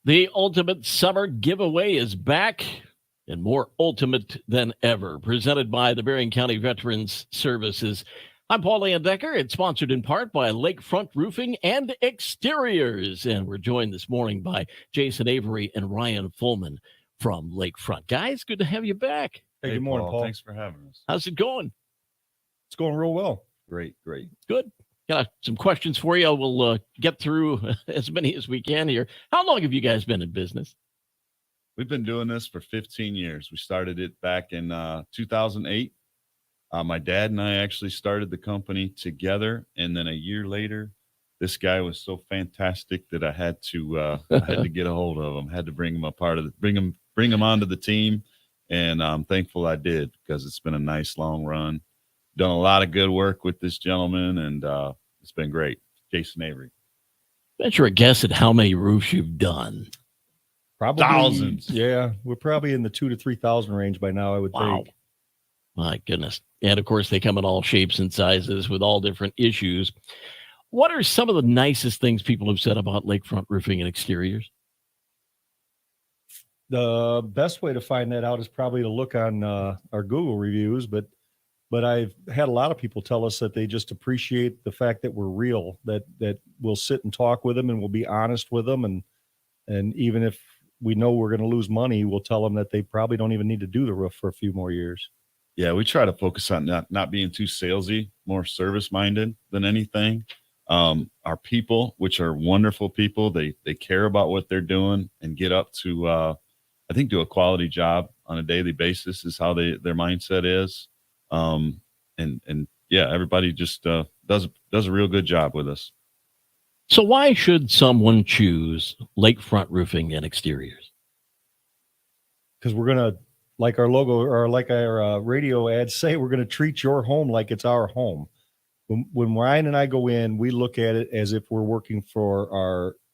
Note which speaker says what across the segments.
Speaker 1: The ultimate summer giveaway is back and more ultimate than ever. Presented by the Berrien County Veterans Services. I'm Paul Leondecker. It's sponsored in part by Lakefront Roofing and Exteriors. And we're joined this morning by Jason Avery and Ryan Fullman from Lakefront. Guys, good to have you back.
Speaker 2: Hey, good morning, Paul.
Speaker 3: Thanks for having us.
Speaker 1: How's it going?
Speaker 2: It's going real well.
Speaker 3: Great.
Speaker 1: Good. Got some questions for you. We'll get through as many as we can here. How long have you guys been in business?
Speaker 3: We've been doing this for 15 years. We started it back in 2008. My dad and I actually started the company together, and then a year later, this guy was so fantastic that I had to get a hold of him. Had to bring him bring him onto the team, and I'm thankful I did because it's been a nice long run. Done a lot of good work with this gentleman, and it's been great. Jason Avery.
Speaker 1: Venture a guess at how many roofs you've done.
Speaker 2: Probably
Speaker 3: thousands.
Speaker 2: Yeah, we're probably in the 2,000 to 3,000 range by now, I would think.
Speaker 1: My goodness. And of course, they come in all shapes and sizes with all different issues. What are some of the nicest things people have said about Lakefront Roofing and Exteriors?
Speaker 2: The best way to find that out is probably to look on our Google reviews, but I've had a lot of people tell us that they just appreciate the fact that we're real, that we'll sit and talk with them and we'll be honest with them. And even if we know we're going to lose money, we'll tell them that they probably don't even need to do the roof for a few more years.
Speaker 3: Yeah, we try to focus on not being too salesy, more service-minded than anything. Our people, which are wonderful people, they care about what they're doing and get up to, I think, do a quality job on a daily basis is how their mindset is. And yeah, everybody just does a real good job with us.
Speaker 1: So why should someone choose Lakefront Roofing and Exteriors?
Speaker 2: Because we're going to, like our logo or like our radio ads say, we're going to treat your home like it's our home. When Ryan and I go in, we look at it as if we're working for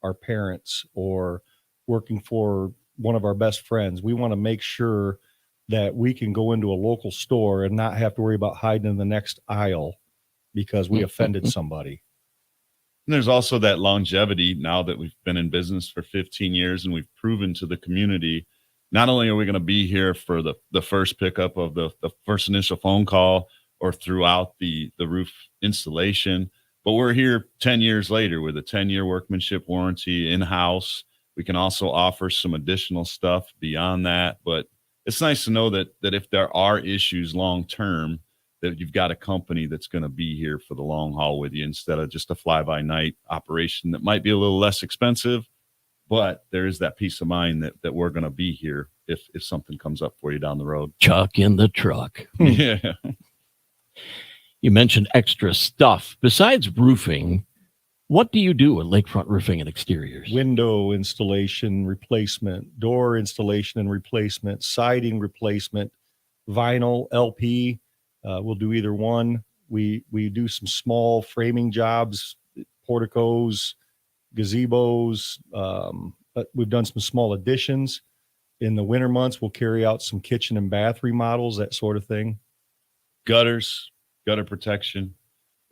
Speaker 2: our parents or working for one of our best friends. We want to make sure that we can go into a local store and not have to worry about hiding in the next aisle because we offended somebody.
Speaker 3: And there's also that longevity now that we've been in business for 15 years and we've proven to the community, not only are we going to be here for the first pickup of the first initial phone call or throughout the roof installation, but we're here 10 years later with a 10-year workmanship warranty in-house. We can also offer some additional stuff beyond that, but it's nice to know that if there are issues long-term, that you've got a company that's going to be here for the long haul with you instead of just a fly-by-night operation that might be a little less expensive, but there is that peace of mind that we're going to be here if something comes up for you down the road.
Speaker 1: Chuck in the truck.
Speaker 3: Yeah.
Speaker 1: You mentioned extra stuff. Besides roofing, what do you do at Lakefront Roofing and Exteriors?
Speaker 2: Window installation replacement, door installation and replacement, siding replacement, vinyl, LP. We'll do either one. We do some small framing jobs, porticos, gazebos. But we've done some small additions. In the winter months, we'll carry out some kitchen and bath remodels, that sort of thing.
Speaker 3: Gutter protection.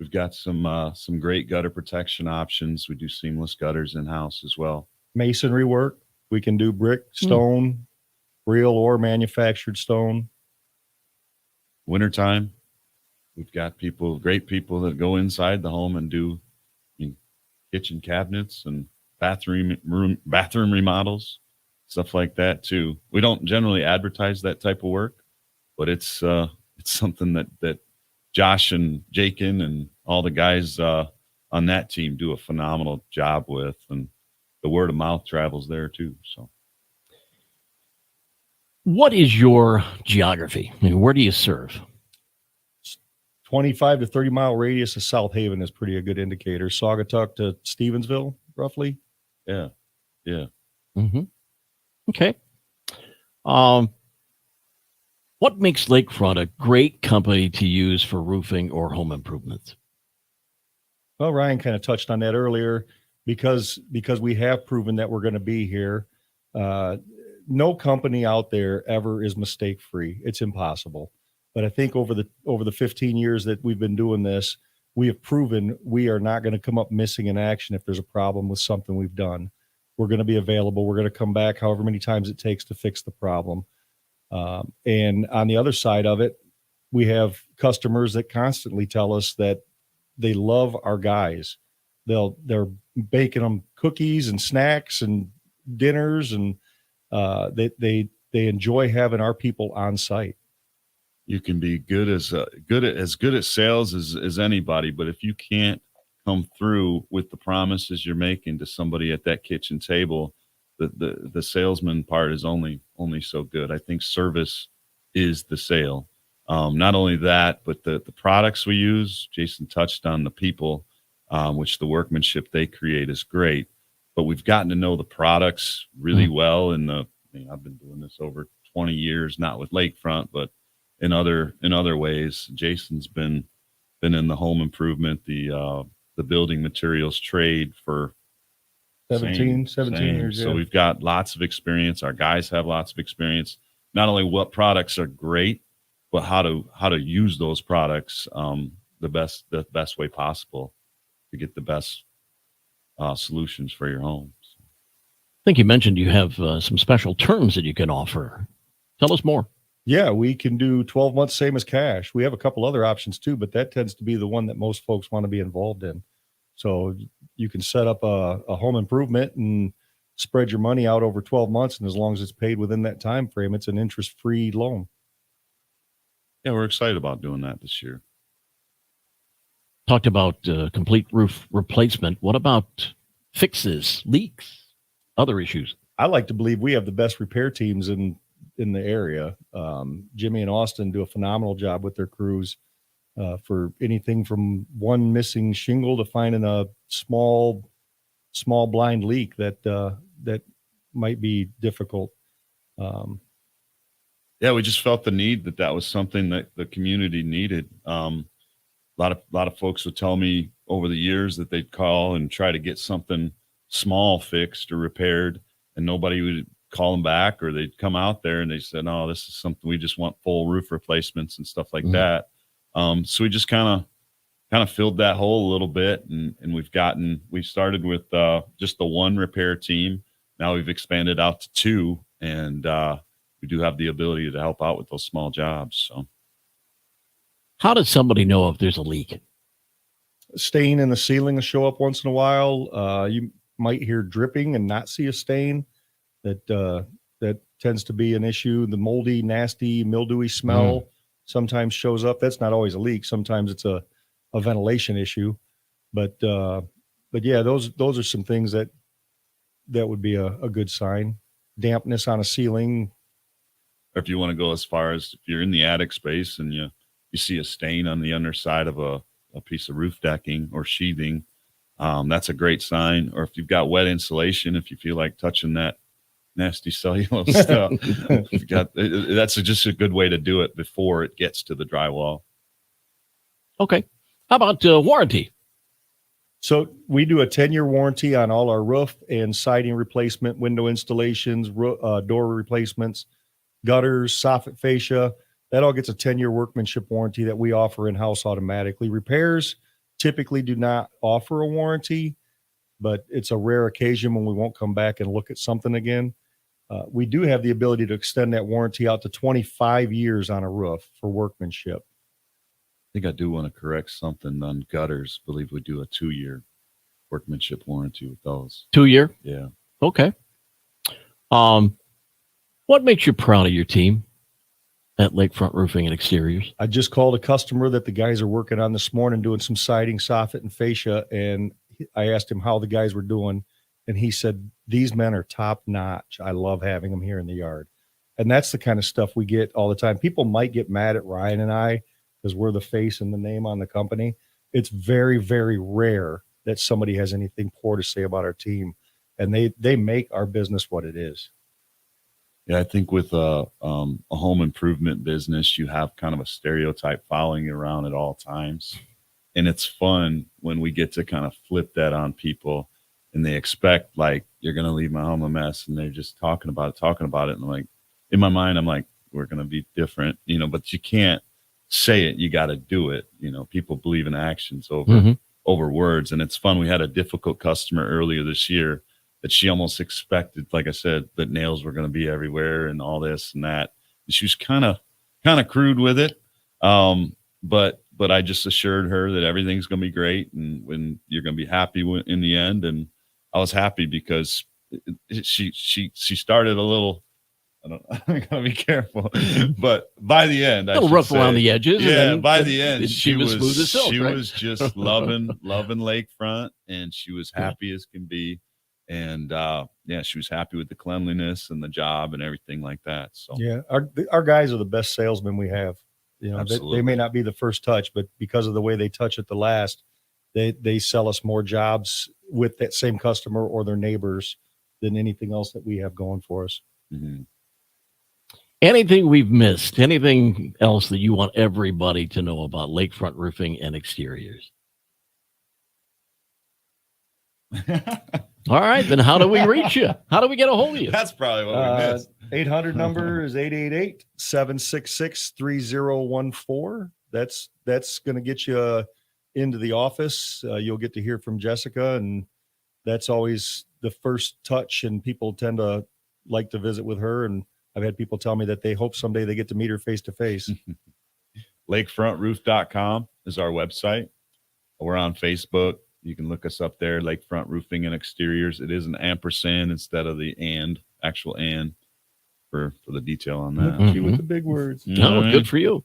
Speaker 3: We've got some great gutter protection options. We do seamless gutters in-house as well.
Speaker 2: Masonry work. We can do brick, stone, real or manufactured stone.
Speaker 3: Wintertime, we've got great people that go inside the home and do kitchen cabinets and bathroom remodels, stuff like that too. We don't generally advertise that type of work, but it's something that Josh and Jakin and all the guys on that team do a phenomenal job with, and the word of mouth travels there too. So,
Speaker 1: what is your geography? I mean, where do you serve?
Speaker 2: 25 to 30 mile radius of South Haven is pretty a good indicator. Saugatuck to Stevensville, roughly.
Speaker 3: Yeah.
Speaker 1: Mm-hmm. Okay. What makes Lakefront a great company to use for roofing or home improvements?
Speaker 2: Well, Ryan kind of touched on that earlier because we have proven that we're going to be here. No company out there ever is mistake free. It's impossible. But I think over the 15 years that we've been doing this, we have proven we are not going to come up missing in action if there's a problem with something we've done. we're going to be available. We're going to come back however many times it takes to fix the problem. And on the other side of it, we have customers that constantly tell us that they love our guys. They're baking them cookies and snacks and dinners, and they enjoy having our people on site.
Speaker 3: You can be good at sales as anybody, but if you can't come through with the promises you're making to somebody at that kitchen table, the salesman part is only so good. I think service is the sale. Not only that, but the products we use. Jason touched on the people, which the workmanship they create is great. But we've gotten to know the products really well. I've been doing this over 20 years, not with Lakefront, but in other ways. Jason's been in the home improvement, the building materials trade for
Speaker 2: 17 years.
Speaker 3: So
Speaker 2: yeah.
Speaker 3: we've got lots of experience. Our guys have lots of experience. Not only what products are great, but how to use those products the best way possible to get the best solutions for your home.
Speaker 1: I think you mentioned you have some special terms that you can offer. Tell us more.
Speaker 2: Yeah, we can do 12 months, same as cash. We have a couple other options too, but that tends to be the one that most folks want to be involved in. So you can set up a home improvement and spread your money out over 12 months. And as long as it's paid within that time frame, it's an interest-free loan.
Speaker 3: Yeah, we're excited about doing that this year.
Speaker 1: Talked about complete roof replacement. What about fixes, leaks, other issues?
Speaker 2: I like to believe we have the best repair teams in the area. Jimmy and Austin do a phenomenal job with their crews for anything from one missing shingle to finding a small blind leak that might be difficult.
Speaker 3: Yeah, we just felt the need that was something that the community needed. A lot of folks would tell me over the years that they'd call and try to get something small fixed or repaired, and nobody would call them back, or they'd come out there and they said, "No, this is something we just want full roof replacements and stuff like that." So we just kind of filled that hole a little bit, and we started with just the one repair team. Now we've expanded out to two, and we do have the ability to help out with those small jobs. So,
Speaker 1: how does somebody know if there's a leak?
Speaker 2: Stain in the ceiling will show up once in a while. You might hear dripping and not see a stain. That tends to be an issue. The moldy, nasty, mildewy smell sometimes shows up. That's not always a leak. Sometimes it's a ventilation issue. But yeah, those are some things that would be a good sign. Dampness on a ceiling.
Speaker 3: Or if you want to go as far as if you're in the attic space and you see a stain on the underside of a piece of roof decking or sheathing, that's a great sign. Or if you've got wet insulation, if you feel like touching that nasty cellulose stuff, that's just a good way to do it before it gets to the drywall.
Speaker 2: Okay.
Speaker 1: How about warranty?
Speaker 2: So we do a 10-year warranty on all our roof and siding replacement, window installations, door replacements, gutters, soffit fascia. That all gets a 10-year workmanship warranty that we offer in-house automatically. Repairs typically do not offer a warranty, but it's a rare occasion when we won't come back and look at something again. We do have the ability to extend that warranty out to 25 years on a roof for workmanship.
Speaker 3: I think I do want to correct something on gutters. I believe we do a 2-year workmanship warranty with those.
Speaker 1: 2-year?
Speaker 3: Yeah.
Speaker 1: Okay. What makes you proud of your team at Lakefront Roofing and Exteriors?
Speaker 2: I just called a customer that the guys are working on this morning, doing some siding, soffit, and fascia, and I asked him how the guys were doing, and he said, "These men are top notch. I love having them here in the yard." And that's the kind of stuff we get all the time. People might get mad at Ryan and I because we're the face and the name on the company. It's very, very rare that somebody has anything poor to say about our team, and they make our business what it is.
Speaker 3: Yeah, I think with a home improvement business, you have kind of a stereotype following you around at all times. And it's fun when we get to kind of flip that on people and they expect, like, you're going to leave my home a mess, and they're just talking about it. And like, in my mind, I'm like, we're going to be different, but you can't say it. You got to do it. People believe in actions over words. And it's fun. We had a difficult customer earlier this year. that she almost expected, like I said, that nails were going to be everywhere and all this and that. And she was kind of crude with it. But I just assured her that everything's going to be great and when you're going to be happy in the end. And I was happy because she started a little, I'm gotta be careful, but by the end,
Speaker 1: a little rough around the edges.
Speaker 3: Yeah,
Speaker 1: and then,
Speaker 3: by the end,
Speaker 1: she was smooth as silk.
Speaker 3: She
Speaker 1: right?
Speaker 3: was just loving Lakefront, and she was happy as can be. And she was happy with the cleanliness and the job and everything like that. So
Speaker 2: yeah, our guys are the best salesmen we have. You know, they may not be the first touch, but because of the way they touch it the last, they sell us more jobs with that same customer or their neighbors than anything else that we have going for us.
Speaker 3: Mm-hmm.
Speaker 1: Anything we've missed? Anything else that you want everybody to know about Lakefront Roofing and Exteriors? All right, then how do we reach you? How do we get a hold of you?
Speaker 3: That's probably what we missed.
Speaker 2: 800 number is 888-766-3014. That's going to get you into the office. You'll get to hear from Jessica, and that's always the first touch, and people tend to like to visit with her. And I've had people tell me that they hope someday they get to meet her face to face.
Speaker 3: Lakefrontroof.com is our website. We're on Facebook. You can look us up there, Lakefront Roofing and Exteriors. It is an ampersand instead of the actual and for the detail on that.
Speaker 2: Mm-hmm. With the big words.
Speaker 1: No, good for you.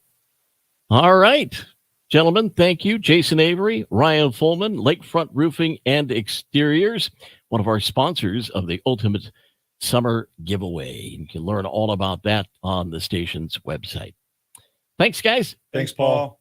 Speaker 1: All right, gentlemen, thank you. Jason Avery, Ryan Fullman, Lakefront Roofing and Exteriors, one of our sponsors of the Ultimate Summer Giveaway. You can learn all about that on the station's website. Thanks, guys.
Speaker 2: Thanks, Paul.